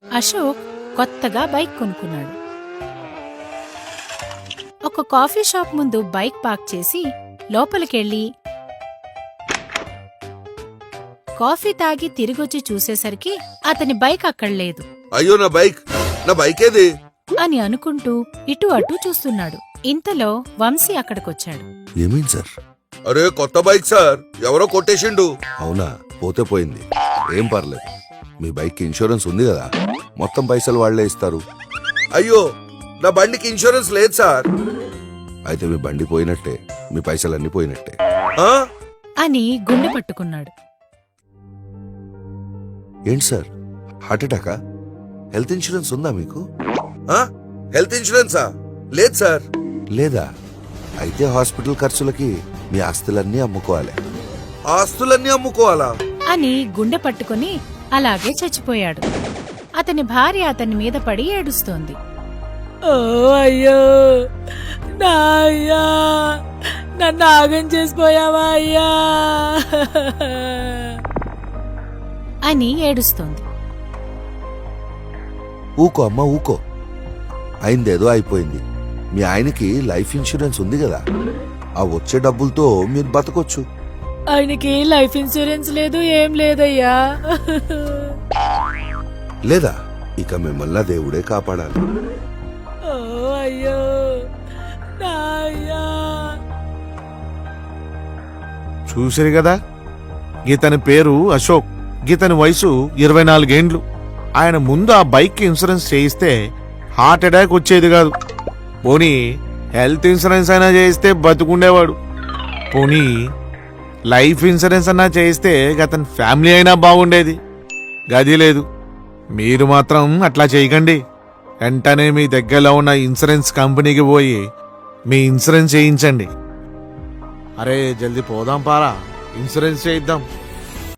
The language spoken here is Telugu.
అశోక్ కొత్తగా బైక్ కొనుక్కున్నాడు. ఒక కాఫీ షాప్ ముందు బైక్ పార్క్ చేసి లోపలికెళ్ళి కాఫీ తాగి తిరిగొచ్చి చూసేసరికి అతని బైక్ అక్కడ లేదు. అయ్యో నా బైక్ ఏది అని అనుకుంటూ ఇటు అటు చూస్తున్నాడు. ఇంతలో వంశీ అక్కడికొచ్చాడు. ఏమైంది సార్? అరే కొత్త బైక్ సార్, ఎవరో కొట్టేసిండు. అవునా? పోతే పోయింది, ఏం పర్లేదు. మీ బైక్ ఇన్సూరెన్స్ ఉంది కదా, మొత్తం పైసలు వాళ్లే ఇస్తారు. అయ్యో నా బండికి ఇన్సూరెన్స్ లేదు సార్. అయితే మీ బండి పోయినట్టే, మీ పైసలన్నీ పోయినట్టే. ఆ? అని గుండె పట్టుకున్నాడు. ఏంటి సార్, హార్ట్ అటాకా? హెల్త్ ఇన్సూరెన్స్ ఉందా మీకు? ఆ? హెల్త్ ఇన్సూరెన్సా? లేదు సార్. లేదా? అయితే హాస్పిటల్ ఖర్చులకి మీ ఆస్తులన్నీ అమ్ముకోవాలి. ఆస్తులన్నీ అమ్ముకోవాలా? అని గుండె పట్టుకుని అలాగే చచ్చిపోయాడు. అతని భార్య అతని మీద పడి ఏడుస్తోంది. ఓ అయ్యో, నా అయ్యా, నన్ను ఆగం చేసిపోయావా అయ్యా అని ఏడుస్తోంది. ఊకో అమ్మ ఊకో, అయిందేదో అయిపోయింది. మీ ఆయనకి లైఫ్ ఇన్సూరెన్స్ ఉంది కదా, ఆ వచ్చే డబ్బులతో మీరు బతకొచ్చు. ఆయనకి లైఫ్ ఇన్సూరెన్స్ లేదు, ఏం లేదయ్యా. లేదా? ఇక మిమ్మల్ని దేవుడే కాపాడాలి. ఓ అయ్యో, నా అయ్యా. చూసిరు కదా, గీతని పేరు అశోక్, గీతని వయసు 24 ఏండ్లు. ఆయన ముందు ఆ బైక్ ఇన్సూరెన్స్ చేయిస్తే హార్ట్ అటాక్ వచ్చేది కాదు. పోనీ హెల్త్ ఇన్సూరెన్స్ అయినా చేయిస్తే బతుకుండేవాడు. పోనీ లైఫ్ ఇన్సూరెన్స్ అన్నా చేయిస్తే అతని ఫ్యామిలీ అయినా బాగుండేది. గది లేదు. మీరు మాత్రం అట్లా చేయకండి. వెంటనే మీ దగ్గరలో ఉన్న ఇన్సూరెన్స్ కంపెనీకి పోయి మీ ఇన్సూరెన్స్ చేయించండి. అరే జల్దీ పోదాం పారా, ఇన్సూరెన్స్ చేయిద్దాం.